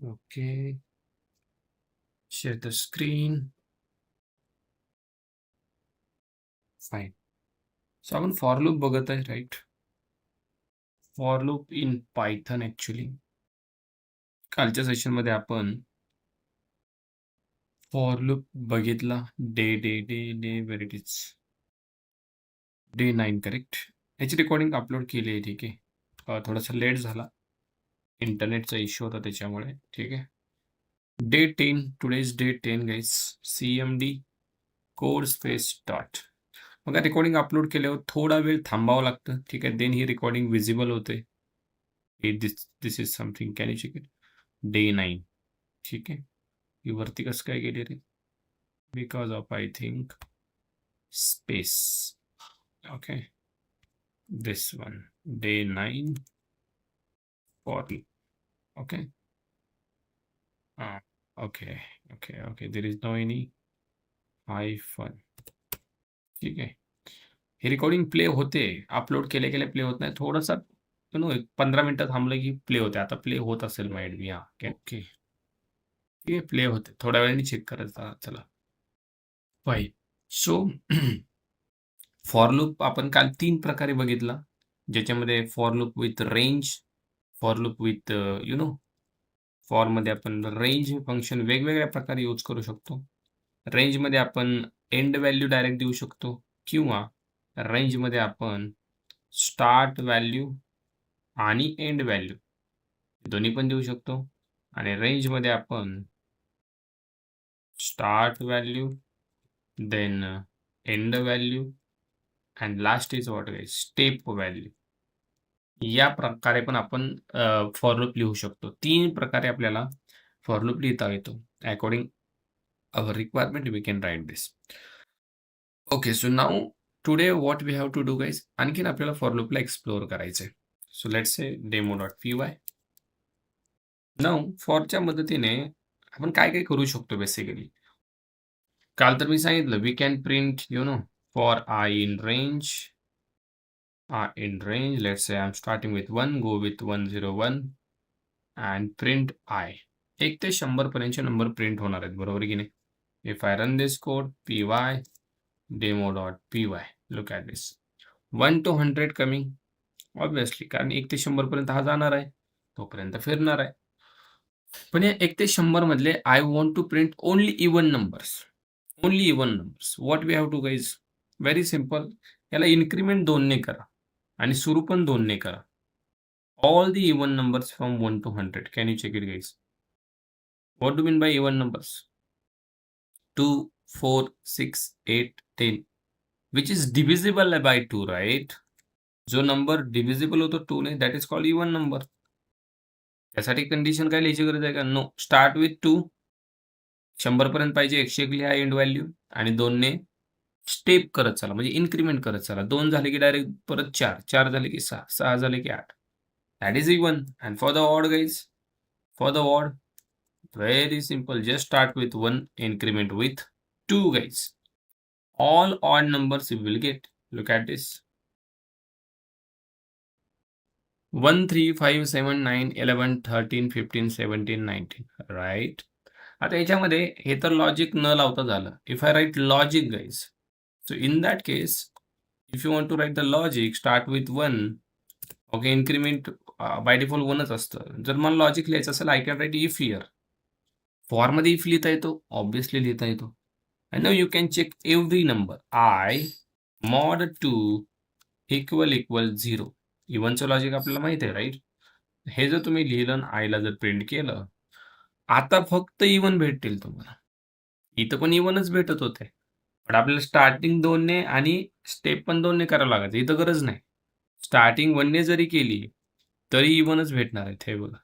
Okay, share the screen. Fine. So आपण for loop बघत आहे, right? For loop in Python actually. कालच्या सेशनमध्ये आपण फॉर लूप बघितला. Day day day day where it is day 9 correct. ह्याची recording upload केली आहे, ठीक आहे. थोडासा लेट झाला, इंटरनेटचा इश्यू होता त्याच्यामुळे, ठीक आहे. Day 10, today's day 10 guys. CMD code space dot. बघा, रेकॉर्डिंग अपलोड केल्यावर थोडा वेळ थांबावं लागतं, ठीक आहे. देन ही रेकॉर्डिंग विजिबल होते. This is something, can you check it? Day 9, ठीक आहे. ही वरती कसं काय गेली रे? Because of I think space. Okay, this one, day 9 40. Okay. Okay, okay, there is no any hyphen. ठीक आहे. हे रेकॉर्डिंग प्ले होते, अपलोड केल्या केल्या प्ले होत नाही. थोडासा 15 मिनिटं थांबलं की प्ले होते. आता प्ले होत असेल माइट बी. ओके, ठीक आहे, प्ले होते. थोड्या वेळाने चेक करायचा. चला, फाईन. सो फॉर लूप आपण काल 3 प्रकारे बघितला, ज्याच्यामध्ये for loop with range, for loop with फॉरमध्ये आपण रेंज हे फंक्शन वेगवेगळ्या प्रकारे यूज करू शकतो. रेंजमध्ये आपण एंड व्हॅल्यू डायरेक्ट देऊ शकतो, किंवा रेंजमध्ये आपण स्टार्ट व्हॅल्यू आणि एंड व्हॅल्यू दोन्ही पण देऊ शकतो. आणि रेंजमध्ये आपण start value, then end value, and last is what guys, step value. या प्रकारे पण आपण फॉर लूप लिहू शकतो. 3 प्रकारे आपल्याला फॉर लूप लिहिता येतो. According our requirement we can write this. Okay, so now today what we have to do guys, आणखीन आपल्याला फॉर लूपला एक्सप्लोर करायचंय. So let's say demo.py. Now फॉरच्या मदतीने आपण काय काय करू शकतो बेसिकली. काल तर मी सांगितलं, we can print for I in range. Let's say I'm starting with 1, go with 101 and print I. 1 ते 100 पर्यंतचे नंबर प्रिंट होणार आहेत, बरोबर की नाही? If I run this code, py demo.py, look at this, 1 to 100 coming, obviously, कारण 1 ते 100 पर्यंत हा जाणार आहे, तोपर्यंत फिरणार आहे. पण या 1 ते 100 मधले I want to print only even numbers. Only even numbers. What we have to guys? Very simple. याला इन्क्रीमेंट 2 ने करा आणि सुरू पण 2 ने करा. All the even numbers from 1 to 100. Can you check it guys? What do mean by even numbers? 2, 4, 6, 8, 10, which is divisible by 2, right? जो number divisible होतो 2 ने, that is called even number. त्यासाठी कंडिशन काय लिहायची गरज आहे का? नो. स्टार्ट विथ 2, 100 पर्यंत पाहिजे, 101 लिहा एंड व्हॅल्यू, आणि 2 ने स्टेप करत चला, म्हणजे इन्क्रीमेंट करत चला. 2 झाले की डायरेक्ट परत 4, 4 झाले की 6, 6 झाले की 8. That is even. And for the odd guys, for the odd, very simple, just start with 1, increment with 2 guys. All odd numbers you will get. Look at this. 1, 3, 5, 7, 9, 11, 13, 15, 17, 19, right? आता याच्यामध्ये हे तर लॉजिक न लावता झालं. If I write logic guys, so in that case, if you want to write the logic, start with 1. Okay, increment by default 1च असतं. जर मला लॉजिक लिहायचं असेल, I can write if here. फॉरमध्ये इफ लिहिता येतो, ऑब्विसली लिहिता येतो. And now you can check every number. I mod 2 equal 0. इव्हनचं logic आपल्याला माहिती आहे, राईट? हे जर तुम्ही लिहिलं आणि आयला जर प्रिंट केलं, आता फक्त इव्हन भेटतील तुम्हाला. इथं पण इव्हनच भेटत होते, पण आपल्याला स्टार्टिंग 2 ने आणि स्टेप पण 2 ने करावं लागायचं. इथं गरज नाही. स्टार्टिंग 1 ने जरी केली तरी इव्हनच भेटणार आहेत. हे बघा,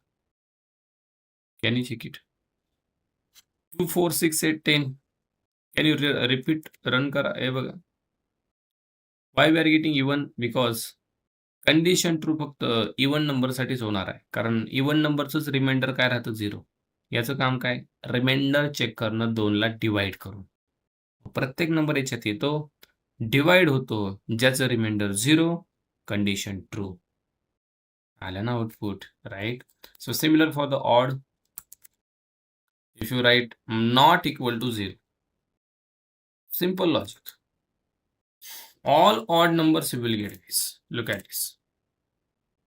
can you check it? 2, 4, 6, 8, 10. Can you repeat, run करा. हे बघा, why we are getting even? Because condition true फक्त इवन नंबरसाठीच होणार आहे, कारण इवन नंबरचंच रिमाइंडर काय राहतं? 0. याचं काम काय? रिमाइंडर चेक करणं 2ला डिवाइड करून. प्रत्येक नंबर याच्यात येतो, डिवाइड होतो, ज्याचं रिमाइंडर 0, कंडिशन ट्रू. आलं ना output, right? So similar for the odd. if you write not equal to 0. Simple logic. All odd numbers you will get this. Look at this.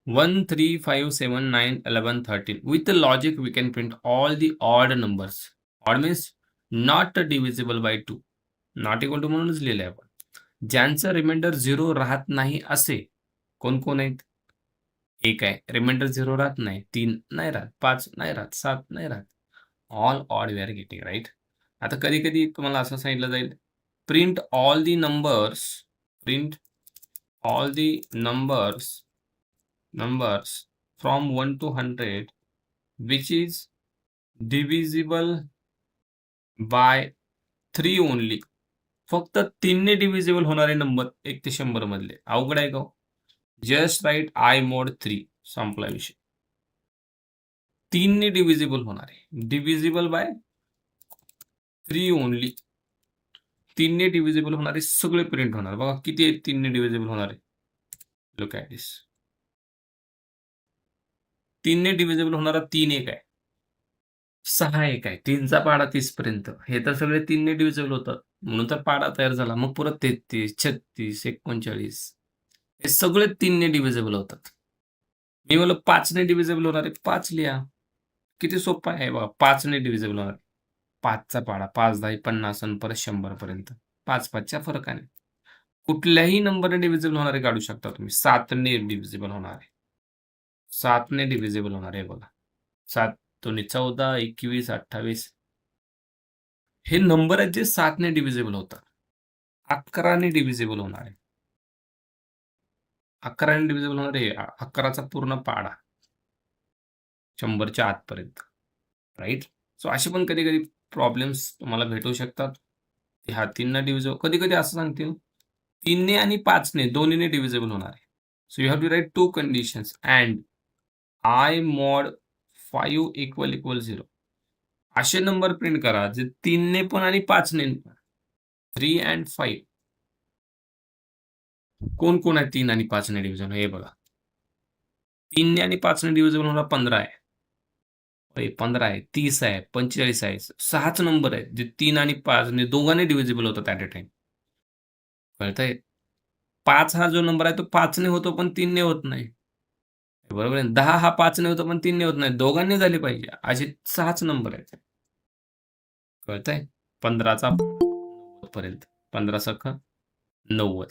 1, 3, 5, 7, 9, 11, 13. With the logic, we can print all the odd numbers. Odd means not divisible by 2. Not equal to म्हणूनच लिहिलंय आपण. ज्यांचं reminder 0 राहत नाही असे कोण कोण आहेत? 1 आहे. रिमाइंडर 0 राहत नाही. 3 नाही राहत. 5 नाही राहत. 7 नाही राहत. All odd we are getting, right? आता कधी-कधी तुम्हाला असं सांगितलं जाईल, print all the numbers, print all the numbers from 1 to 100 which is divisible by 3 only. फक्त 3 ने डिव्हिजिबल होणारे नंबर 1 ते 100 मधले. अवघड आहे का? जस्ट राईट आय मोड 3. संपला विषय. 3 ने डिव्हिजिबल होणारे, डिव्हिजिबल बाय 3 ओनली. 3 ने डिव्हिजिबल होणारे सगळे प्रिंट होणार. बघा किती आहेत 3 ने डिव्हिजिबल होणारे. लुक ॲट दिस. 3 ने डिव्हिजिबल होणारा 3 एक आहे. 6 एक आहे. 3चा पाडा 30 पर्यंत. हे तर सगळे 3 ने डिव्हिजिबल होतात. म्हणून तर पाडा तयार झाला. मग परत 33, 36, 39 हे सगळे 3 ने डिव्हिजिबल होतात. मी म्हणलं 5 ने डिव्हिजिबल होणारे 5 लिहा. किती सोपं आहे बघा. 5 ने डिव्हिजिबल होणार. 5चा पाडा 5 10 50 आणि परत 100 पर्यंत. 5-5च्या फरकाने. कुठल्याही नंबरने डिव्हिजिबल होणारे काढू शकता तुम्ही. 7 ने डिव्हिजिबल होणारे. 7 ने डिव्हिजिबल होणार आहे बघा. 7 दोन्ही 14, 21, 28 हे नंबर आहेत जे 7 ने डिव्हिजिबल होतात. 11 ने डिव्हिजिबल होणार आहे. 11 ने डिव्हिजिबल होणार आहे 11चा पूर्ण पाडा 100च्या आतपर्यंत, राईट? सो असे पण कधी-कधी प्रॉब्लेम्स तुम्हाला भेटू शकतात. ह्या 3 ना डिव्हिजिबल कधी-कधी असं सांगतील 3 ने आणि 5 ने दोन्हीने डिव्हिजिबल होणार आहे. So you have to write 2 conditions and I mod 5 equal 0. असे नंबर प्रिंट करा जे 3 ने पण आणि 5 ने पण. 3 अँड 5 कोण कोण आहे 3 आणि 5 ने डिव्हिजन? हे बघा. 3 ने आणि 5 ने डिव्हिजिबल होणार 15 आहे. 15 आहे, 30 आहे, 45 आहे. 6च नंबर आहेत जे 3 आणि 5 ने दोघांनी डिव्हिजिबल होतात ॲट अ टाइम. कळतंय? 5 हा जो नंबर आहे तो 5 ने होतो पण 3 ने होत नाही. बरोबर आहे. 10 हा 5 ने होतो पण 3 ने होत नाही. दोघांनी झाले पाहिजे. असे 6च नंबर आहेत. कळतंय? 15चा 90 पर्यंत. 15 सख 90.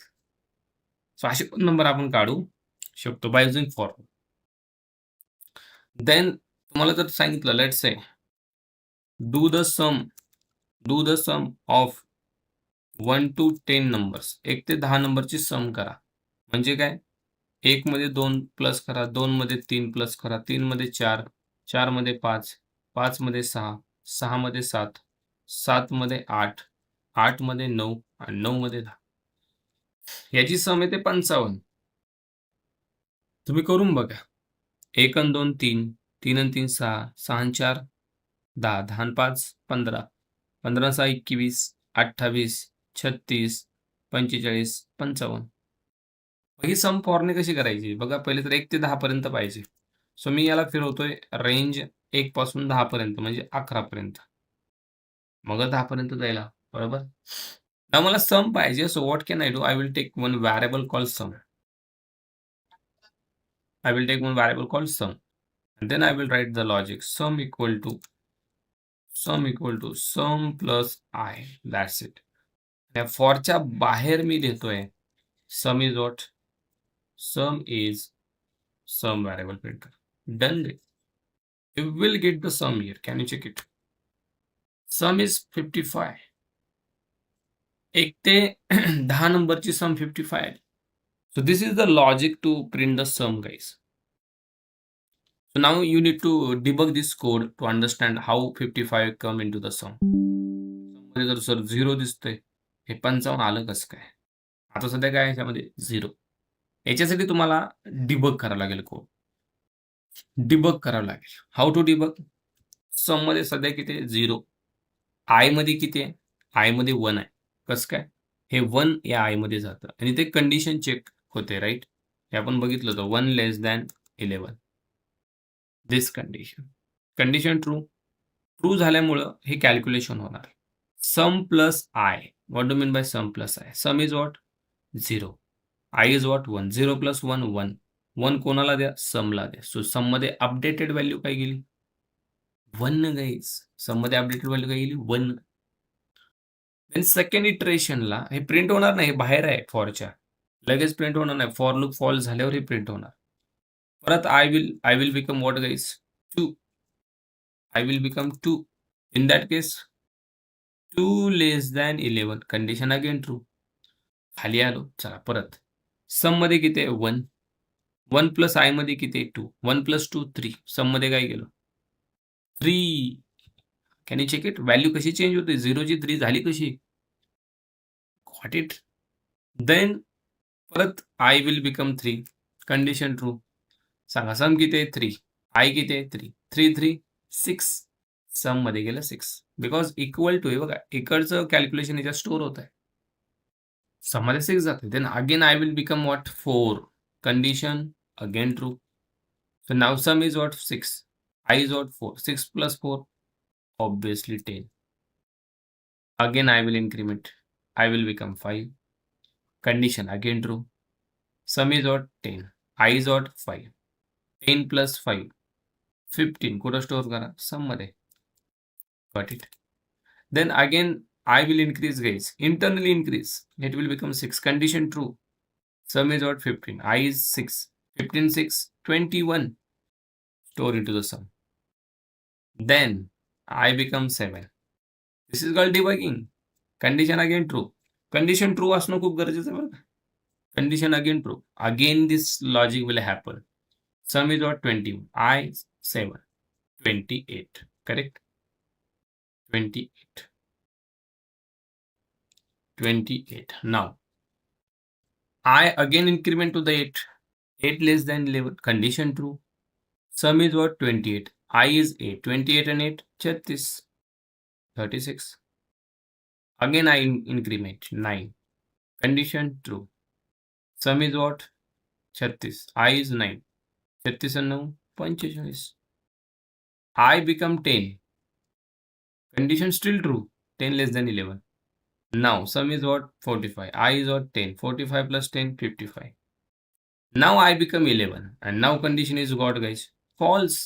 सो असे पण नंबर आपण काढू शकतो बाय युजिंग फॉर्म्युला. देन तुम्हाला जर सांगितलं let's say do the sum of 1 to 10 numbers. 1 ते 10 नंबरची सम करा. म्हणजे काय? 1 मध्ये 2 प्लस करा, 2 मध्ये 3 प्लस करा, 3 मध्ये 4, 4 मध्ये 5, 5 मध्ये 6, 6 मध्ये 7, 7 मध्ये 8, 8 मध्ये 9 आणि 9 मध्ये 10. याची सम येते 55. तुम्ही करून बघा. 1 आणि 2 3, 3 आणि 3 6, 6 आणि 4 10, 10 आणि 5 15, 15 आणि 6 21, 28, 36, 45, 55. ही सम फॉरने कशी करायची? बघा पहिले तर 1 ते 10 पर्यंत पाहिजे. सो मी याला फिरवतोय रेंज 1 पासून 10 पर्यंत म्हणजे 11 पर्यंत. मग 10 पर्यंत जायला, बरोबर? आता मला सम पाहिजे. So what can I do? I will take one variable called sum. I will take one variable called sum and then I will write the logic sum equal to sum plus I. That's it. या फॉरच्या बाहेर मी देतोय sum is what? Sum is sum variable print कर. Done it. You will get the sum here. Can you check it? Sum is 55. 1 ते 10 नंबरची sum 55 आहे. So this is the logic to print the sum, guys. So now you need to debug this code to understand how 55 come into the sum. मध्ये जर sir 0 दिसतंय, हे 55 आलं कसं काय? आता सध्या काय आहे याच्यामध्ये 0. याच्यासाठी तुम्हाला डिबग करावं लागेल कोड. डिबग करावं लागेल. How to debug? सम मध्ये सध्या किती आहे? 0. आय मध्ये किती आहे? आय मध्ये 1 आहे. कसं काय? हे 1 या आय मध्ये जातं आणि ते कंडिशन चेक होते, राईट? हे आपण बघितलं होतं 1 less than 11. This condition. Condition true. True झाल्यामुळं हे कॅल्क्युलेशन होणार. Sum plus I. What do mean by sum plus I? Sum is what? 0. I is what? 1. 0 plus 1 1. 1 कोणाला द्या? समला द्या. सो सममध्ये अपडेटेड व्हॅल्यू काय गेली? 1 गाईज. सममध्ये अपडेटेड व्हॅल्यू काय गेली? 1. देन सेकंड इटरेशनला हे प्रिंट होणार नाही, हे बाहेर आहे फॉरच्या. लगेच प्रिंट होणार नाही. फॉर लूप फॉल्स झाल्यावर हे प्रिंट होणार. परत I will become what guys? 2. I will become 2. In that case 2 less than 11. Condition again true. खाली आलो. चला परत. सम मध्ये किती आहे? 1. 1 प्लस आय मध्ये किती आहे? 2. 1 प्लस 2 3. सम मध्ये काय गेलो? 3. Can you check it? Value कशी चेंज होते? 0 ची 3 झाली कशी? Got it? देन परत I will become 3. Condition true. सांगा सम किती आहे? 3. आय किती आहे? 3. 3 3 6. सम मध्ये गेलं 6. बिकॉज इक्वल टू हे बघा, इकडचं कॅल्क्युलेशन याच्यात स्टोअर होत आहे. सम मध्ये 6 जाते. Then again I will become what? 4. Condition again true. So now sum is what? 6. I is what? 4. 6 plus 4, obviously 10. Again I will increment. I will become 5. Condition again true. Sum is what? 10. I is what? 5. 10 plus 5. 15. कुठं store करा? सम मध्ये. Got it. Then again I will increase guys. Internally increase. It will become 6. Condition true. Sum is what? 15. I is 6. 15 6. 21. Store into the sum. Then I become 7. This is called debugging. Condition again true. Condition true असणं खूप गरजेचं आहे बरं का. Condition again true. Again this logic will happen. Sum is what? 20. I 7. 28. Correct? 28. 28. Now I again increment to the 8. 8 less than 11. Condition true. Sum is what? 28. I is 8. 28 and 8. 36. 36. Again I increment 9. Condition true. Sum is what? 36. I is 9. 36 and 9. 45. I become 10. Condition still true. 10 less than 11. Now sum is what? 45. I is what? 10. 45 plus 10. 55. Now I become 11. And now condition is what guys? False.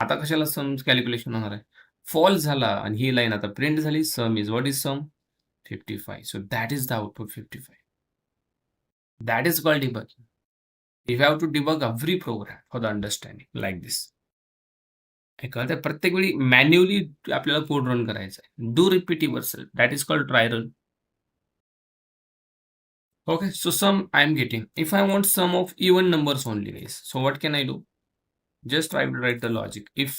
आता कशाला सम calculation होणार आहे? False झाला आणि ही line आता print झाली. Sum is what is sum? 55. So that is the output 55. That is called debugging. You have to debug every program for the understanding like this. कळतंय? प्रत्येक वेळी मॅन्युअली आपल्याला कोड रन करायचा आहे. Do repeat yourself. That is called try run. Okay, so sum I am getting. If I want sum of even numbers only guys, so what can I do? Just try to write the logic. If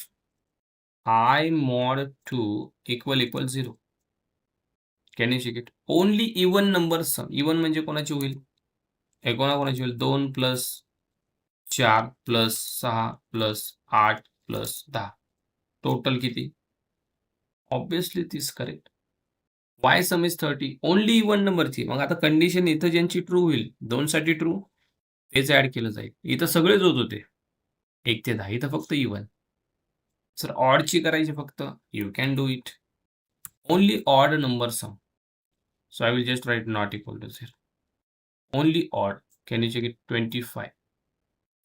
I mod 2 equal 0. Can you check it? Only even number sum. Even म्हणजे कोणाची होईल? हे कोणाची होईल? 2 plus 4 plus 6 plus 8 plus 10. Total किती? Obviously 30. Correct. Why sum is 30. Only even नंबरची. मग आता कंडिशन इथं ज्यांची ट्रू होईल, 2 साठी ट्रू, तेच ऍड केलं जाईल. इथं सगळेच होत होते 1 ते 10. इथं फक्त इवन. सर ऑडची करायची फक्त. You can do it. Only odd number sum. So I will just write not equal to 0. Only odd. Can you check it? 25.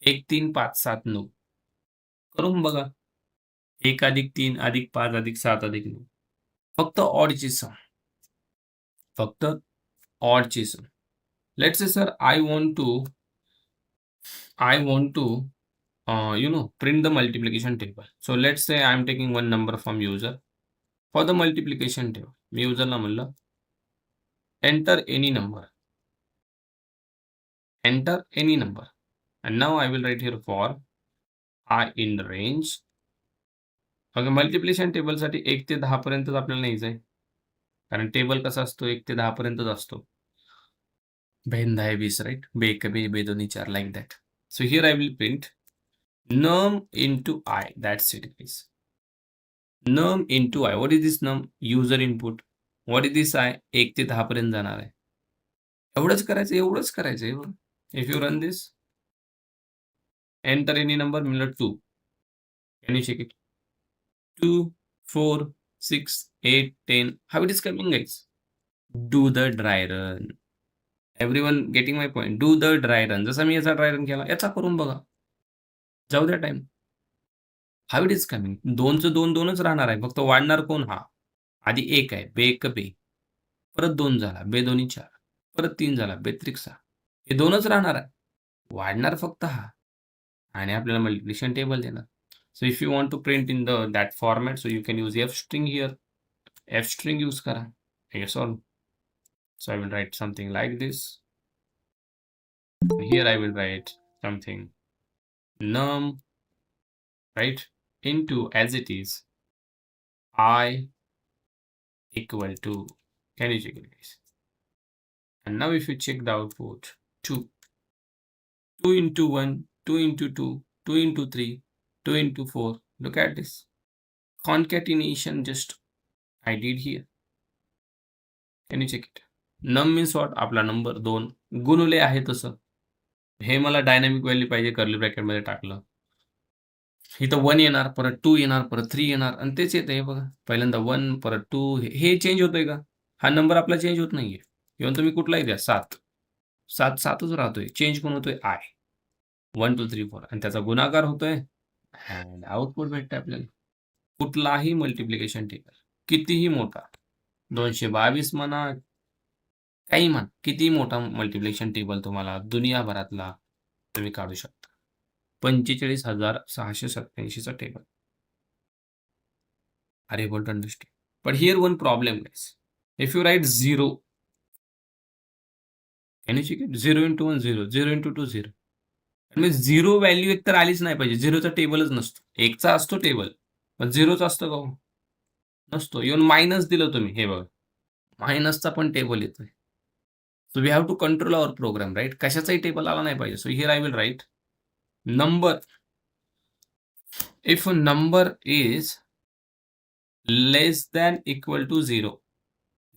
1 3 5 7 9. करून बघा. 1 अधिक 3 अधिक 5 अधिक 7 अधिक 9. फक्त ऑडची सम. फक्त ऑडची sum. Let's say sir I want to print the multiplication table. So let's say I am taking one number from user. For the multiplication table, मी युजरला म्हणलं enter any number. Enter any number. And now I will write here for I in the range. Okay, multiplication table साठी 1 ते 10 पर्यंतच आपल्याला न्यायचं आहे. कारण table कसा असतो? 1 ते 10 पर्यंतच असतो. 10 10 20, right? 2 1 2 2 2 4 like that. So here I will print num into I. That's it guys. Num into I. What is this num? User input. What is this I? 1 ते 10 पर्यंत जाणार आहे. एवढंच करायचं. If you run this, enter any number, मिळालं 2. Can you check it? 2 4, 6, 8, 10. How it is coming, guys? Do the dry run. Everyone getting my point? Do the dry run. जसा मी याचा dry run केला, याचा करून बघा. जाऊ द्या time. How it is coming. 2चं 2 2च राहणार आहे. फक्त वाढणार कोण? हा. आधी 1 आहे. बे 1 बे. परत 2 झाला. बे 2 4. परत 3 झाला. बे 3 6. हे 2च राहणार आहे. वाढणार फक्त हा. आणि आपल्याला मल्टिप्लिकेशन टेबल देणार. So if you want to print in that format, so you can use F string here. F string use करा. Yes or no? So I will write something like this. Here I will write something num, right, into as it is I equal to, can you check it, guys? And now if you check the output, 2 into 1, 2 into 2, 2 into 3, 2 into 4. Look at this concatenation just I did here. Can you check it? Num means what? आपला number 2 गुणुले आहे तसं. हे मला dynamic value पाहिजे, curly ब्रॅकेटमध्ये टाकलं. इथं 1 येणार, परत 2 येणार, परत 3 येणार आणि तेच येतं हे बघा. पहिल्यांदा 1 परत 2 हे चेंज होतोय का? हा नंबर आपला चेंज होत नाहीये. इव्हन तुम्ही कुठलाही द्या 7. 7 7च राहतोय. चेंज कोण होतोय? आय. 1 2 3 4 आणि त्याचा गुणाकार होतोय अँड आउटपुट भेटतंय आपल्याला. कुठलाही मल्टिप्लिकेशन टेबल कितीही मोठा, 222 म्हणा, काही म्हणा, कितीही मोठा मल्टिप्लिकेशन टेबल तुम्हाला दुनियाभरातला तुम्ही काढू शकता. 45,687 चा table. Are you able to understand? But here one problem, guys. If you write 0, can you check it? 0 into 1 0, 0 into 2 0. म्हणजे 0 व्हॅल्यू एक तर आलीच नाही पाहिजे. 0चा टेबलच नसतो. 1चा असतो टेबल, पण 0चा असतो का हो? नसतो. इव्हन मायनस दिलं तुम्ही, हे बघा, मायनसचा पण टेबल येतोय. So we have to control our program, right? कशाचाही टेबल आला नाही पाहिजे. So here I will write number. If a number is less than equal to 0,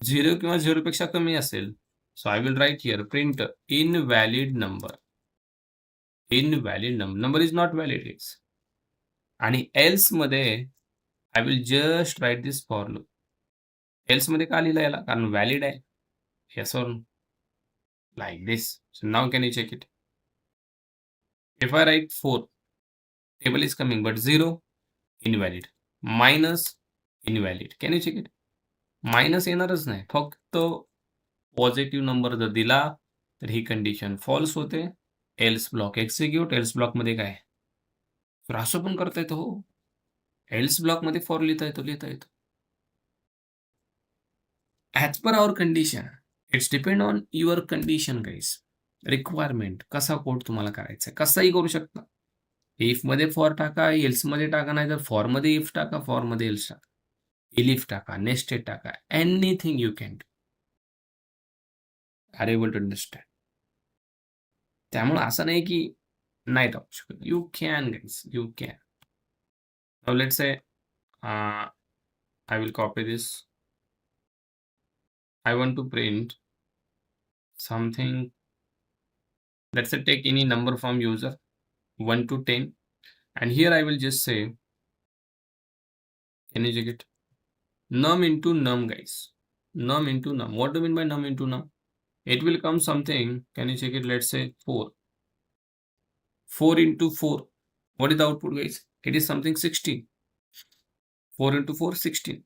0 किंवा 0 पेक्षा कमी असेल, so I will write here print invalid number. Invalid number is not valid, guys. आणि else मध्ये I will just write this for loop. else मध्ये का लिहिलं याला? कारण valid आहे. Yes or no? Like this. So now can you check it? If I write 4, table is coming, but 0, invalid. Minus, invalid. Can you check it? Minus येणारच नाही. फक्त positive number जर दिला तर ही कंडिशन फॉल्स होते. Else block execute. Else ब्लॉकमध्ये काय? तर असं पण करता येतं हो. एल्स ब्लॉकमध्ये फॉर लिहिता येतो. As per hour condition. It's depend on your condition, guys. Requirement. कसा कोड तुम्हाला करायचा आहे, कसाही करू शकता. इफमध्ये फॉर टाका, एल्समध्ये टाका, नाही तर फॉरमध्ये इफ टाका, फॉरमध्ये एल्स टाका, इलिफ टाका, नेस्टेड टाका, anything you can do. Are able to understand? त्यामुळे असं नाही की नाही टाकू शकत. You can, guys, you can. Now let's say I will copy this. I want to print something. Let's say take any number from user 1 to 10, and here I will just say, can you check it? Num into num, guys. Num into num. What do you mean by num into num? It will come something. Can you check it? Let's say 4. 4 into 4. What is the output, guys? It is something 16. 4 into 4, 16.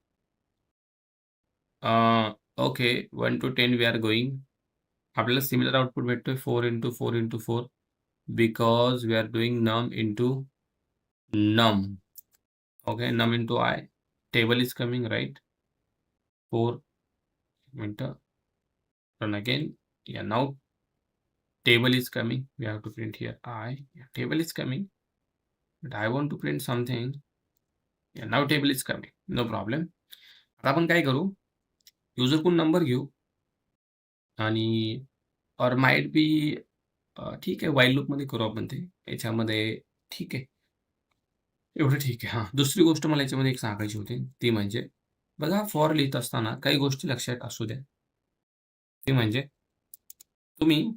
Okay, 1 to 10 we are going. आपल्याला similar output भेटतोय 4 into 4 into 4 because we are doing num into num. Okay, num into I. Table is coming, right? 4 enter. Run again. Yeah, now table is coming. We have to print here I. Yeah, table is coming, but I want to print something. Yeah, now table is coming. No problem. आता आपण काय करू? User कोण number घेऊ आणि और might be ठीक आहे, वाईल लूपमध्ये करू आपण ते. याच्यामध्ये ठीक आहे, एवढं ठीक आहे. हां, दुसरी गोष्ट मला याच्यामध्ये एक सांगायची होती, ती म्हणजे बघा, फॉर लिहित असताना काही गोष्टी लक्षात असू द्या. ती म्हणजे तुम्ही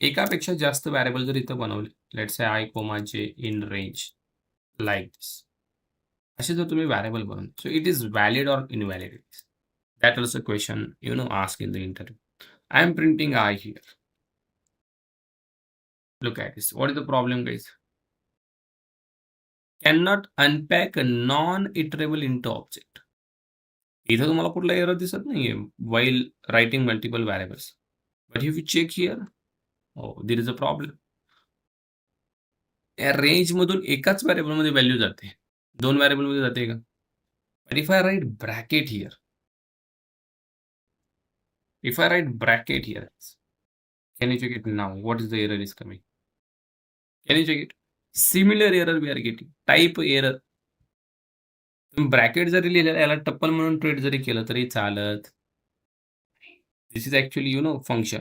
एकापेक्षा जास्त व्हॅरिएबल जर इथं बनवले, लेट्स से आय कोमा जे इन रेंज लाईक दिस, असे जर तुम्ही व्हेरिएबल बनवून, so it is valid or invalid. That was a question, asked in the interview. I am printing I here. Look at this. What is the problem, guys? Cannot unpack a non-iterable into object. इथं तुम्हाला कुठला error दिसत नाहीये while writing multiple variables. But if you check here, oh, there is a problem. या range मधून एकाच variable मध्ये value जाते. 2 व्हेरिएबल मध्ये जाते का? But if I write bracket here, can you check it now? What is the error is coming? Can you check it? Similar error we are getting. Type error. तुम्ही bracket जरी लिहिलेलं याला टप्पल म्हणून treat जरी केलं तरी चालत. This is actually function.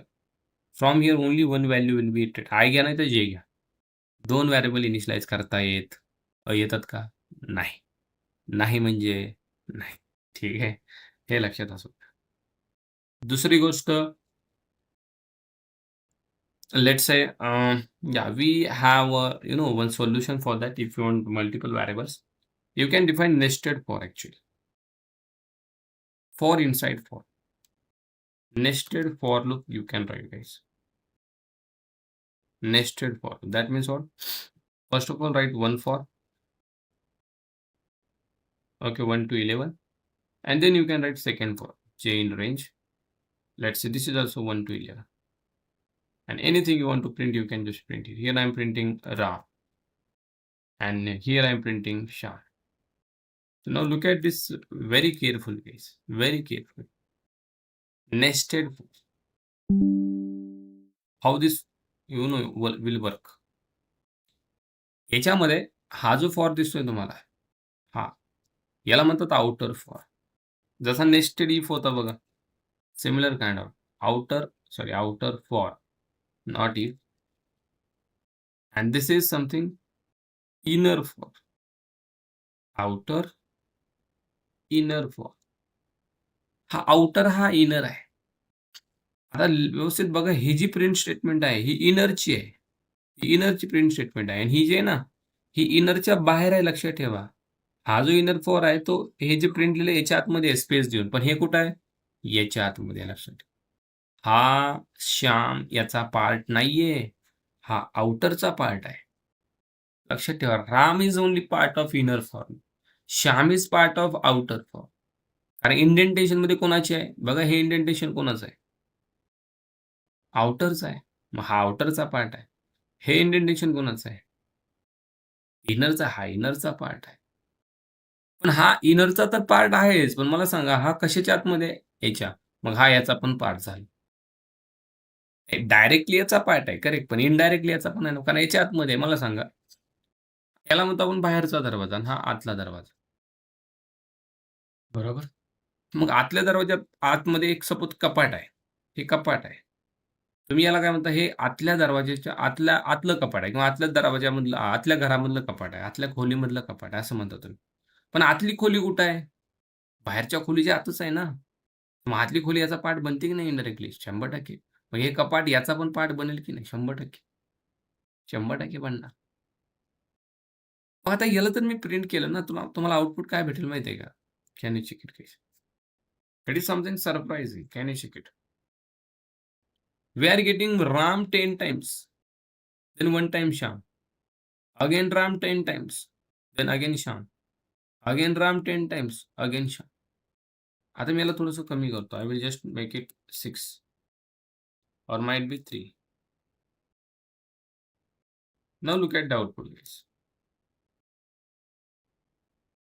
From here only one value will be iterate. I घ्या नाही तर जे घ्या. 2 व्हेरिएबल इनिशियलाइज करता येतात का? नाही. नाही म्हणजे नाही. ठीक आहे. हे लक्षात असू द्या. दुसरी गोष्ट, let's say, we have one solution for that. If you want multiple variables, you can define nested for actually. For inside for. Nested for loop you can write, guys. Nested for. That means what? First of all, write 1 for. Okay, 1 to 11. And then you can write second for. J in range. Let's say this is also 1 to 11. And anything you want to print, you can just print it. Here I am printing Ra. And here I am printing Shah. So now look at this very carefully, guys. Very carefully. Nested for. How this will work. याच्यामध्ये हा जो for दिसतोय तुम्हाला, हा याला म्हणतात outer for. जसा nested if होता बघा, similar kind of outer for, not if. And this is something inner for. Outer, inner for. हा आउटर हा इनर आहे. आता व्यवस्थित बघा, ही जी प्रिंट स्टेटमेंट आहे ही इनरची आहे. ही इनरची प्रिंट स्टेटमेंट आहे. आणि ही जी आहे ना, ही इनरच्या बाहेर आहे. लक्षात ठेवा, हा जो इनर फॉर आहे तो हे जे प्रिंट लिहिलं याच्या आतमध्ये आहे स्पेस देऊन, पण हे कुठं आहे? याच्या आतमध्ये. लक्षात ठेवा, हा श्याम याचा पार्ट नाहीये, हा आउटरचा पार्ट आहे. लक्षात ठेवा, Ram is only part of inner form, Shyam is part of outer form. कारण इंडेंटेशन मध्ये कोणाची आहे बघा, हे इंडेंटेशन कोणाचं आहे? आउटरचा आहे. मग हा आउटरचा पार्ट आहे. हे इंडेंटेशन कोणाचं आहे? इनरचा. हा इनरचा पार्ट आहे. पण हा इनरचा तर पार्ट आहेच, पण मला सांगा हा कशाच्या आतमध्ये? याच्या. मग हा याचा पण पार्ट झाला. डायरेक्टली याचा पार्ट आहे, करेक्ट, पण इनडायरेक्टली याचा पण आहे ना, कारण याच्या आतमध्ये. मला सांगा, याला म्हणतो आपण बाहेरचा दरवाजा आणि हा आतला दरवाजा, बरोबर. मग आतल्या दरवाजात आतमध्ये एक सपोज कपाट आहे. हे कपाट आहे. तुम्ही याला काय म्हणता? हे आतल्या दरवाजाच्या आतलं कपाट आहे, किंवा आतल्या दरवाजामधलं, आतल्या घरामधलं कपाट आहे, आतल्या खोलीमधलं कपाट आहे, असं म्हणता तुम्ही. पण आतली खोली कुठं आहे? बाहेरच्या खोलीच्या आतच आहे ना. मग आतली खोली याचा पार्ट बनते की नाही? इनडायरेक्टली 100%. मग हे कपाट याचा पण पार्ट बनेल की नाही? 100%. 100% बनणार. मग आता याला तर मी प्रिंट केलं ना, तुम्हाला आउटपुट काय भेटेल माहिती आहे का? Can you check it guys? It is something surprising. Can you check it? We are getting Ram 10 times, then 1 time Sham. Again Ram 10 times, then again Sham. Again Ram 10 times, again Sham. आता मी याला थोडंसं कमी करतो. I will just make it 6 or might be 3. Now look at the output, guys.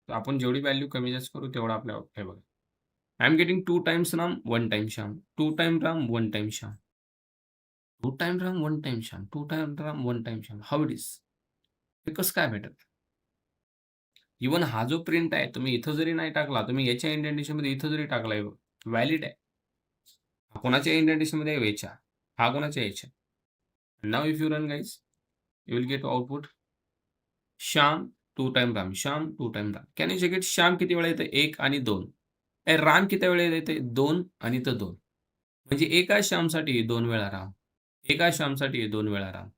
तर आपण जेवढी value कमी जास्त करू तेवढा आपल्या हे बघा. I am getting 2 times Ram, 1 time Sham. 2 time Ram, 1 time Sham. 2 time Ram, 1 time Sham. 2 time Ram, 1 time Sham. How it is? हे कसं काय भेटत? इवन हा जो प्रिंट आहे, तुम्ही इथं जरी नाही टाकला, तुम्ही याच्या इंडेंटेशन मध्ये इथं जरी टाकला, व्हॅलिड आहे. हा कोणाच्या इंडेंटेशन मध्ये? याच्या. हा कोणाच्या? याच्या. Now if you run guys, you will get output Shyam 2 time Ram, Shyam 2 time Ram. Can you check it? Shyam किती वेळा येते? 1 आणि 2. राम किती वेळा येते? 2 आणि 2. म्हणजे एका श्यामसाठी 2 वेळा राम, एका श्यामसाठी 2 वेळा राम.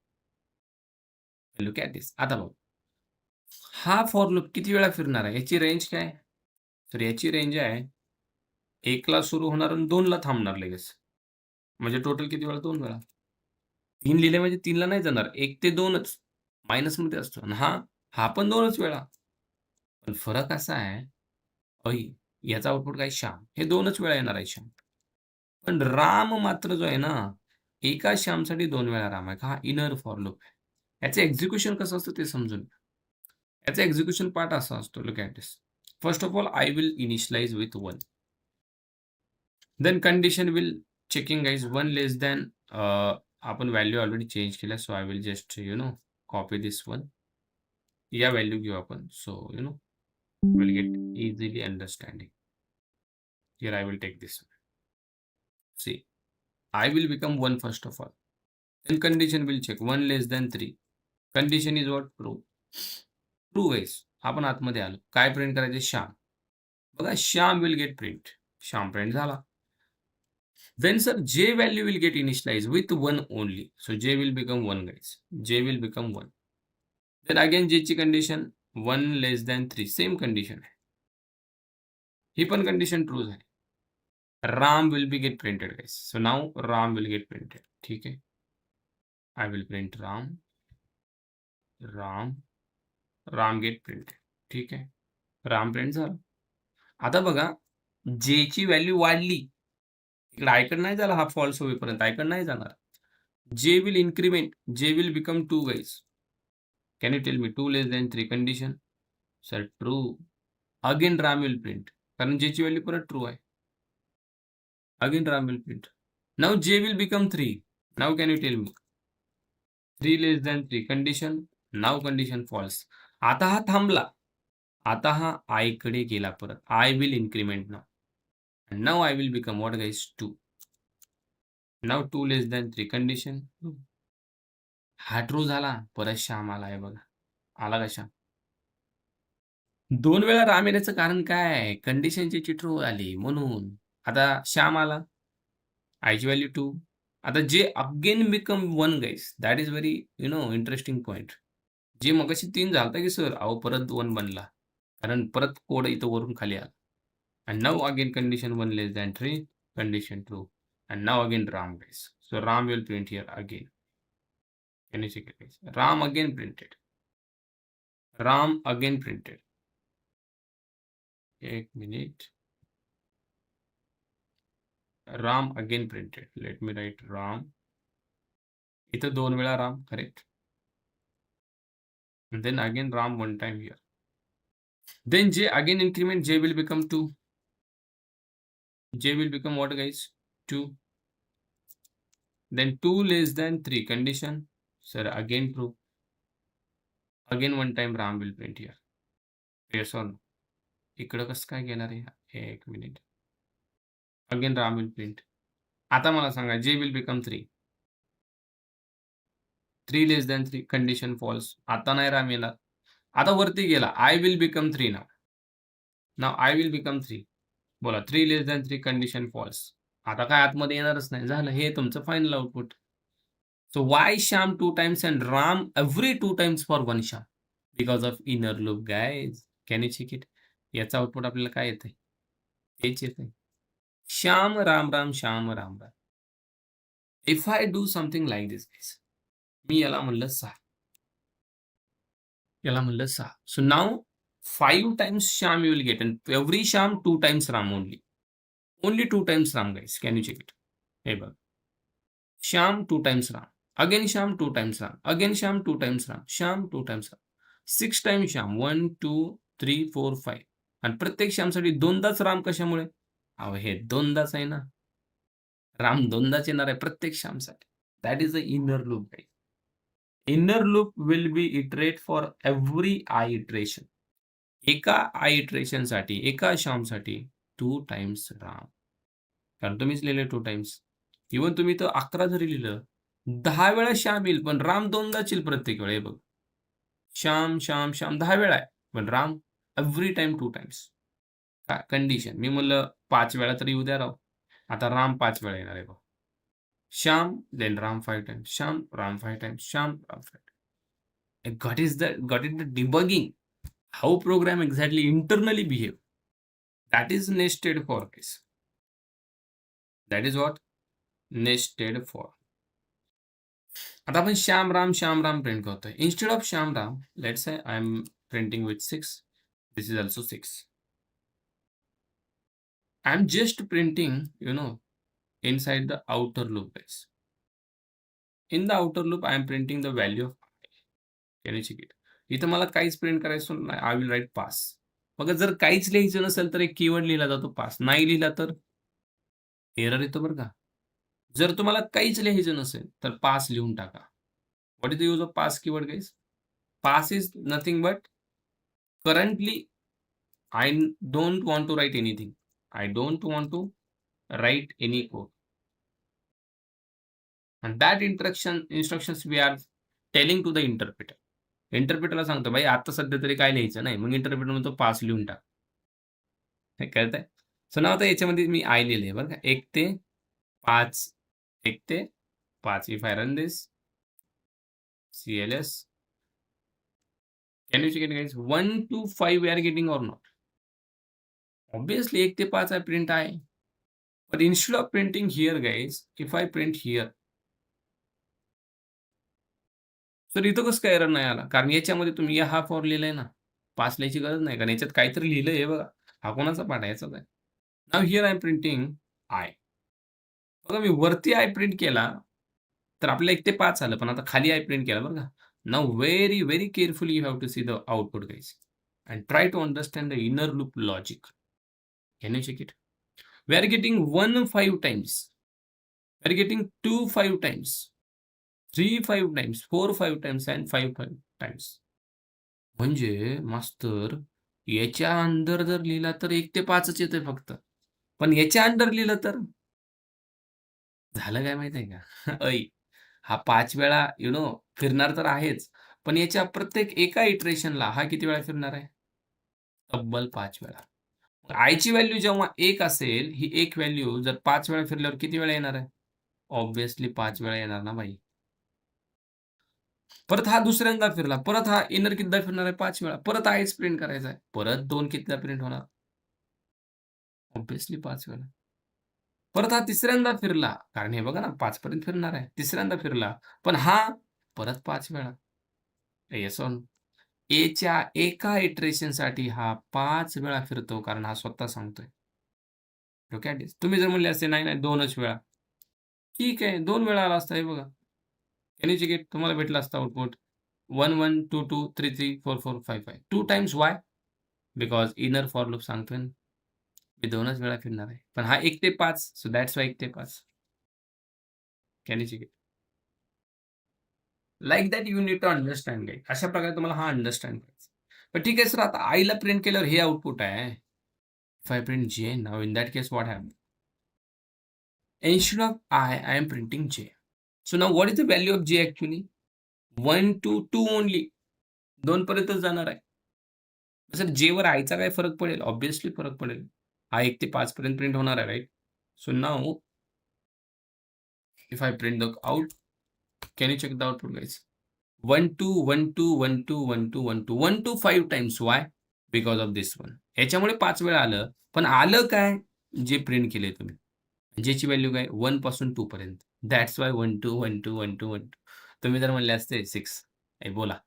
लुक ॲट दिस. आता बघ, हा फॉर लूप किती वेळा फिरणार आहे? याची रेंज काय? तर याची रेंज आहे 1 ला सुरू होणार आणि 2 ला थांबणार लगेच. म्हणजे टोटल किती वेळा? 2 वेळा. 3 लिहिले म्हणजे 3 ला नाही जाणार. 1 ते 2च मायनसमध्ये असतो आणि हा पण 2च वेळा. पण फरक असा आहे, अही याचा आउटपुट काय? श्याम. हे 2च वेळा येणार आहे श्याम. पण राम मात्र जो आहे ना, एका श्यामसाठी 2 वेळा राम आहे. हा इनर फॉर लूप आहे. याचं एक्झिक्युशन कसं असतं ते समजून घ्या. याचा एक्झिक्युशन पार्ट असा असतो. Look at this. First of all I will initialise with 1. Then condition will checking guys 1 less than आपण व्हॅल्यू ऑलरेडी चेंज केल्या. So I will just copy this 1. या व्हॅल्यू घेऊ आपण. So will get easily understanding. Here I will take this. See, I will become 1 first of all. Then condition will check 1 less than 3. Condition is what? True. True is. आपण आतमध्ये आलो. काय print करायचे? श्याम. बघा Shyam will get print. Shyam print झाला. Then sir, J value will get initialized with 1 only. So J will become 1 guys. J will become 1. Then again J ची condition 1 less than 3. Same condition आहे. ही पण condition true झाली. Ram will be get printed guys. So now Ram will get printed. ठीक आहे. I will print Ram. Ram get print. ठीक आहे. Ram print झालं. आता बघा जेची व्हॅल्यू वाढली. इकडे आयकडे नाही झाला हा फॉल्स होईपर्यंत. आयकडे नाही जाणार. J will increment. J will become 2 guys. Can you tell me 2 less than 3 condition? Sir true. Again Ram will print. कारण जेची व्हॅल्यू परत ट्रू आहे. Again Ram will print. Now J will become 3. Now can you tell me 3 less than 3 condition. Now condition false. आता हा थांबला. आता हा I कडे गेला परत. I will increment now. Now I will become what guys? 2. Now 2 less than 3 condition. हा true झाला. परत श्याम आला आहे बघा. आला का श्याम? 2 वेळा राम येण्याचं कारण काय आहे? कंडिशनची ट्रू आली म्हणून. आता श्याम आला. आयची व्हॅल्यू 2. आता जे again become 1 guys. That is very interesting point. जे मगाशी 3 झालता की सर? अहो परत 1 बनला. कारण परत कोड इथं वरून खाली आला. And now again condition 1 less than 3, condition true. And now again Ram guys. So Ram will print here again. Can you check it guys? Ram again printed. Ram again printed. 1 minute. Ram again printed. Let me write Ram. इथं 2 वेळा Ram, correct. And then again Ram 1 time here. Then J again increment, J will become 2. J will become what guys? 2. Then 2 less than 3 condition. Sir again true. Again 1 time Ram will print here. Yes or no? इकडं कसं काय घेणार आहे? 1 minute. Again Ram will print. आता मला सांगा J will become 3. 3 less than 3 condition false. आता नाही राम येणार. आता वरती गेला. I will become 3 now. Now I will become 3. बोला 3 लेस दॅन 3 कंडिशन फॉल्स. आता काय आतमध्ये येणारच नाही. झालं. हे तुमचं final output. So why Shyam 2 times and Ram every 2 times for 1 Shyam? Because of inner loop guys. Can you check it? याचा आउटपुट आपल्याला काय येतंय? तेच येतंय. Shyam Ram Ram Shyam Ram Ram. If I do something like this guys. मी याला म्हणलं 6. याला म्हणलं 6. So now 5 times Shyam you will get and every Shyam 2 times Ram only. Only 2 times Ram guys. Can you check it? हे बघ. Shyam 2 times Ram. Again Shyam 2 times Ram. Again Shyam 2 times Ram. Shyam 2 times Ram. 6 times Shyam. 1, 2, 3, 4, 5. आणि प्रत्येक श्यामसाठी 2दाच राम. कशामुळे? अहो हे 2दाच आहे ना. राम 2दाच येणार आहे प्रत्येक श्यामसाठी. That is the inner loop guys. Inner loop will be iterate for every I iteration. एका आय इटरेशनसाठी, एका श्यामसाठी 2 टाइम्स राम. कारण तुम्हीच लिहिले 2 टाइम्स. इव्हन तुम्ही तर 11 जरी लिहिलं, 10 वेळा श्याम येईल, पण राम 2दाच येईल प्रत्येक वेळा. हे बघ. श्याम, श्याम, श्याम 10 वेळा आहे. पण राम एव्हरी टाइम 2 टाइम्स. काय कंडिशन? मी म्हणलं 5 वेळा तरी येऊ द्या राव. आता राम 5 वेळा येणार आहे बघ. Shyam, then Ram 5 times. Shyam, Ram 5 times. Shyam, Ram 5 times. got it the debugging, how program exactly internally behave. That is nested for, guys. That is what nested for. आता आपण श्याम राम प्रिंट करतोय. Instead of Shyam Ram, let's say I am printing with 6. This is also 6. I am just printing inside the outer loop, guys. In the outer loop, I am printing the value of I. Can you check it? इथं मला काहीच print करायचं नाही. I will right pass. मग जर काहीच लिहायचं नसेल तर एक कीवर्ड लिहिला जातो पास. नाही लिहिला तर एरर येतो बरं का. जर तुम्हाला काहीच लिहायचं नसेल तर पास लिहून टाका. What is the use of pass keyword, guys? Pass is nothing but currently I don't want to write anything. I don't want to write any code. And that instructions we are telling to the interpreter. इंटरप्रेटरला सांगतो, भाई आता सध्या तरी काय लिहायचं नाही. मग interpreter म्हणतो पास लिहून टाक. हे कळतंय? सो नाव आता याच्यामध्ये मी आय लिहिलंय बरं का. 1 ते 5. 1 ते 5. If I run this CLS, can you check it, guys? 1 to 5 we are getting or not? Obviously 1 ते 5 I print I. But instead of printing here, guys, if I print here, तर इथं कसं काय एरर नाही आला? कारण याच्यामध्ये तुम्ही हा फॉर लिहिलंय ना. पास लिहायची गरज नाही. कारण याच्यात काहीतरी लिहिलंय हे बघा. हा कोणाचा पाठ आहे? याचाच आहे. Now here I am printing I. बघा मी वरती आय प्रिंट केला, तर आपल्याला 1 ते 5 आलं. पण आता खाली आय प्रिंट केला बरं का. Now very, very carefully you have to see the output, guys. And try to understand the inner loop logic. Can you check it? We are getting 1 5 times. We are getting 2 5 times. 3 5 times. 4 5 times and 5 5 times. म्हणजे मास्तर याच्या अंदर जर लिहिला तर 1 ते 5च येतोय फक्त. पण याच्या अंदर लिहिलं तर झालं काय माहिती आहे का? ऐ हा 5 वेळा फिरणार तर आहेच. पण याच्या प्रत्येक एका इटरेशनला हा किती वेळा फिरणार आहे? तब्बल 5 वेळा. आयची व्हॅल्यू जेव्हा 1 असेल, ही एक व्हॅल्यू जर 5 वेळा फिरल्यावर किती वेळा येणार आहे? ऑब्व्हियसली 5 वेळा येणार ना भाई. परत हा दुसऱ्यांदा फिरला. परत हा इनर कितीदा फिरणार आहे? 5 वेळा. परत आयच प्रिंट करायचा आहे. परत 2 कितीदा प्रिंट होणार? ऑब्व्हियसली 5 वेळा. परत हा तिसऱ्यांदा फिरला. कारण हे बघा ना 5 पर्यंत फिरणार आहे. तिसऱ्यांदा फिरला. पण हा परत 5 वेळा. Yes or no? एच्या एका इटरेशनसाठी हा 5 वेळा फिरतो कारण हा स्वतः सांगतोय. ओके. तुम्ही जर म्हणले असते, नाही 2च वेळा. ठीक आहे, 2 वेळा आला असता. हे बघा. Can you check it? तुम्हाला भेटलं असतं output 1 1 2 2 3 3 4 4 5 5. 2 times Y? Because inner for loop सांगतोय ना. मी 2च वेळा फिरणार आहे. पण हा 1 ते 5, सो दॅट्स वाय 1 ते 5. Can you check it? Like that you need to understand guys. अशा प्रकारे तुम्हाला हा अंडरस्टँड करायचा. पण ठीक आहे सर, आता आयला प्रिंट केल्यावर हे आउटपुट आहे. इफ आय प्रिंट जे, now in that case what happen? Instead of I am printing J. So now what is the value of J actually? 1 to 2 only. 2 पर्यंतच जाणार आहे. सर J वर I चा काय फरक पडेल? ऑब्व्हियसली फरक पडेल. हा 1 ते 5 पर्यंत प्रिंट होणार आहे, right? So now if I print the out, can you check the output, guys? 1 2 1 2 1 2 1 2 1 2 1 to 5 times. Why? Because of this one. ह्याच्यामुळे 5 वेळा आलं. पण आलं काय? जे प्रिंट केले तुम्ही. ज्याची व्हॅल्यू काय? 1 पासून 2 पर्यंत. That's why 1 2 1 2 1 2 1 2. तुम्ही जर म्हणले असते 6, बोला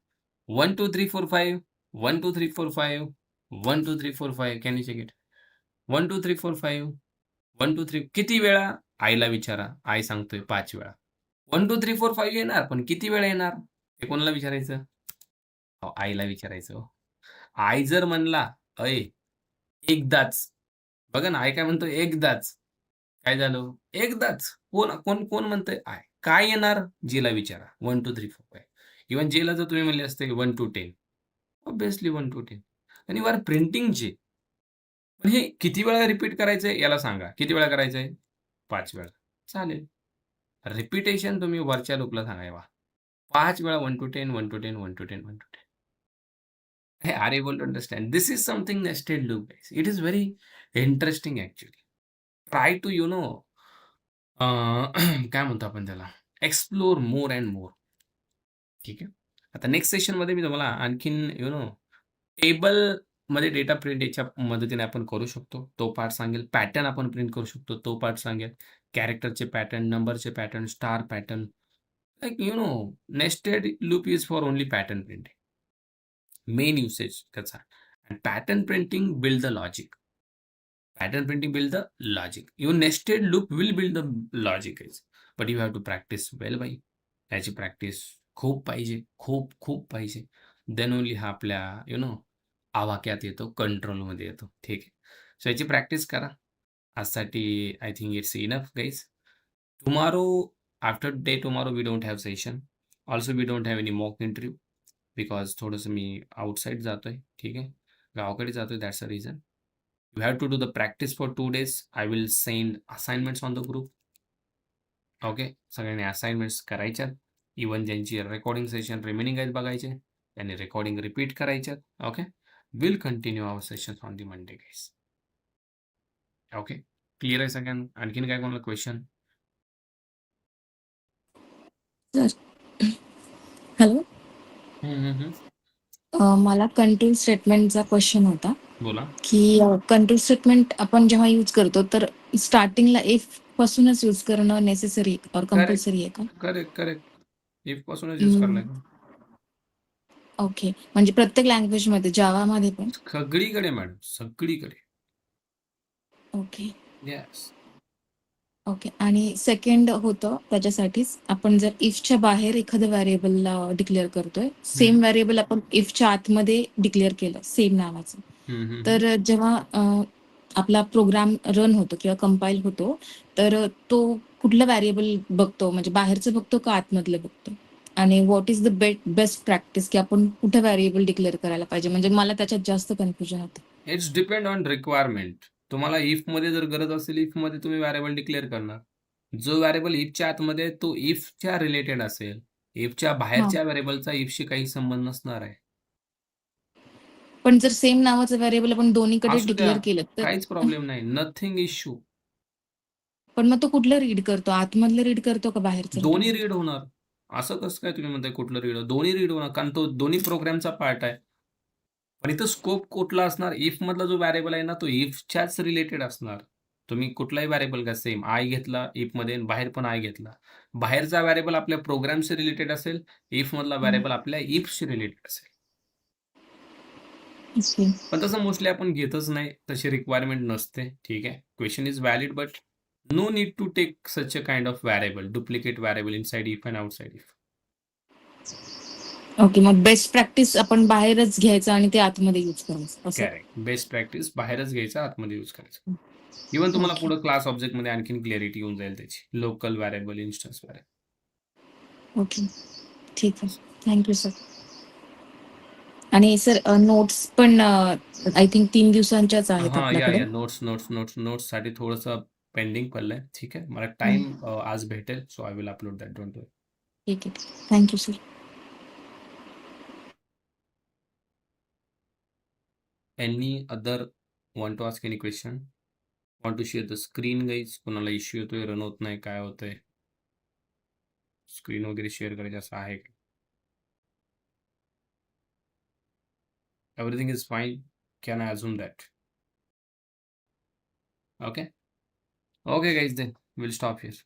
1 2 3 4 5 1 2 3 4 5 1 2 3 4 5. Can you check it? 1 2 3 4 5 1 2 3. किती वेळा? आईला विचारा. आई सांगतोय 5 वेळा. 1 2 3 4 5 येणार, पण किती वेळा येणार? हे कोणाला विचारायचं? आईला विचारायचं हो. आई जर म्हणला, एकदाच. बघा ना, आई काय म्हणतो? एकदाच. काय झालं? एकदाच. कोण कोण कोण म्हणतंय? आय. काय येणार? जेला विचारा. 1 2 3 4 5. इव्हन जेला जर तुम्ही म्हणले असते 1 to 10, ऑब्व्हियसली 1 to 10. आणि यू आर प्रिंटिंग जे. पण हे किती वेळा रिपीट करायचंय याला सांगा. किती वेळा करायचंय? 5 वेळा. चालेल. रिपिटेशन तुम्ही वरच्या लूपला सांगा. 5 वेळा 1 to 10 1 to 10 1 to 10 1 to 10. Hey, are you able to understand? This is something nested loop, guys. It is very interesting actually. Try to काय म्हणतो आपण त्याला? Explore more and more. ठीक आहे. आता नेक्स्ट सेशनमध्ये मी तुम्हाला आणखीन टेबलमध्ये डेटा प्रिंट याच्या मदतीने आपण करू शकतो. तो पार्ट सांगेल. पॅटर्न आपण प्रिंट करू शकतो. तो पार्ट सांगेल. कॅरेक्टरचे पॅटर्न, नंबरचे pattern, star pattern. Like nested loop is for only pattern printing. Main usage त्याचा. And pattern printing build the logic. Pattern printing build the logic. Even nested loop will build the logic guys. But you have to practice well बाई. याची practice खूप पाहिजे. खूप पाहिजे. Then only हा आपल्या आवाक्यात येतो, कंट्रोलमध्ये येतो. ठीक आहे. सो याची प्रॅक्टिस करा. आजसाठी I think it's enough guys. Tomorrow after day tomorrow we don't have session. Also we don't have any mock interview because थोडंसं मी आउटसाईड जातोय. ठीक आहे. गावाकडे जातोय. That's a reason. You have to do the practice for 2 days. I will send assignments on the group. Okay. सगळ्यांनी assignments करायच्यात. Even ज्यांची रेकॉर्डिंग सेशन रिमेनिंग आहेत बघायचे त्यांनी रेकॉर्डिंग रिपीट करायच्यात. Okay. Will continue our session on the Monday guys. Okay. Clear आहे सगळ्यांना? आणखीन काय कोणाला क्वेश्चन? हॅलो. हम्म. मला कंट्रोल स्टेटमेंटचा क्वेश्चन होता बोला. की कंट्रोल स्टेटमेंट आपण जेव्हा यूज करतो तर स्टार्टिंगला इफ पासूनच यूज करणं नेसेसरी और कंपल्सरी आहे का? करेक्ट. इफ पासूनच यूज करायचं. ओके. म्हणजे प्रत्येक लँग्वेजमध्ये जावामध्ये पण? सगळीकडे मॅडम, सगळीकडे. ओके. येस. ओके. आणि सेकंड होतं त्याच्यासाठीच आपण जर इफच्या बाहेर एखादं व्हेरिएबलला डिक्लेअर करतोय, सेम व्हेरिएबल आपण इफच्या आतमध्ये डिक्लेअर केलं सेम नावाचं, तर जेव्हा आपला प्रोग्राम रन होतो किंवा कंपाईल होतो, तर तो कुठलं व्हेरिएबल बघतो, म्हणजे बाहेरचं बघतो का आतमधलं बघतो? आणि what is the best practice की आपण कुठं व्हेरिएबल डिक्लेअर करायला पाहिजे? म्हणजे मला त्याच्यात जास्त कन्फ्युजन होतं. It's depend on requirement. तुम्हाला इफमध्ये जर गरज असेल, इफमध्ये तुम्ही व्हेरिएबल डिक्लेअर करणार. जो व्हेरिएबल इफच्या आतमध्ये आहे, तो इफच्या रिलेटेड असेल. इफच्या बाहेरच्या व्हेरिएबलचा इफशी काही संबंध नसणार आहे. पण जर सेम नावाचं व्हेरिएबल आपण दोन्हीकडे असू द्या, डिक्लेअर केलं तर? काहीच प्रॉब्लेम नाही. Nothing issue. पण मग तो कुठलं रीड करतो? आतमधलं रीड करतो का बाहेरचं रीड दोन्ही करतो? रीड होणार. असं कसं काय तुम्ही म्हणताय कुठलं रीड? दोन्ही रीड होणार कारण तो दोन्ही प्रोग्रामचा पार्ट आहे. पण इथं स्कोप कुठला असणार? इफ मधला जो व्हेरिएबल आहे ना, तो इफच्याच रिलेटेड असणार. तुम्ही कुठलाही व्हेरिएबल घ्या सेम. आय घेतला इफमध्ये आणि बाहेर पण आय घेतला. बाहेरचा व्हेरिएबल आपल्या प्रोग्रामशी रिलेटेड असेल. इफ मधला व्हेरिएबल आपल्या इफशी रिलेटेड असेल. पण तसं मोस्टली आपण घेतच नाही. तशी रिक्वायरमेंट नसते. ठीक आहे. Question is valid but no need to take such a kind of variable, duplicate variable inside if and outside if. Okay. मग बेस्ट प्रॅक्टिस आपण बाहेरच घ्यायचं आणि ते आतमध्ये यूज करायचं असं? करेक्ट. बेस्ट प्रॅक्टिस बाहेरच घ्यायचं, आतमध्ये यूज करायचं. इव्हन तुम्हाला ओके. पुढे क्लास ऑब्जेक्टमध्ये आणखीन क्लॅरिटी येऊन जाईल त्याची. Local variable, instance variable. Okay. ठीक आहे. Thank you sir. आणि सर नोट्स पण आय थिंक 3 दिवसांच्याच आहेत हां, आपल्याकडे. या. नोट्ससाठी थोडंसं पेंडिंग पडलंय. ठीक आहे. मला टाईम आज भेटेल. So I will upload that. Don't worry. ठीक आहे. Thank you sir. Any other want to ask any question? Want to share the screen guys? कोणाला इश्यू येतोय, रन होत नाही, काय होतंय? स्क्रीन वगैरे शेअर करायचं असं आहे का? Everything is fine. Can I assume that? Okay. Okay, guys, then we'll stop here.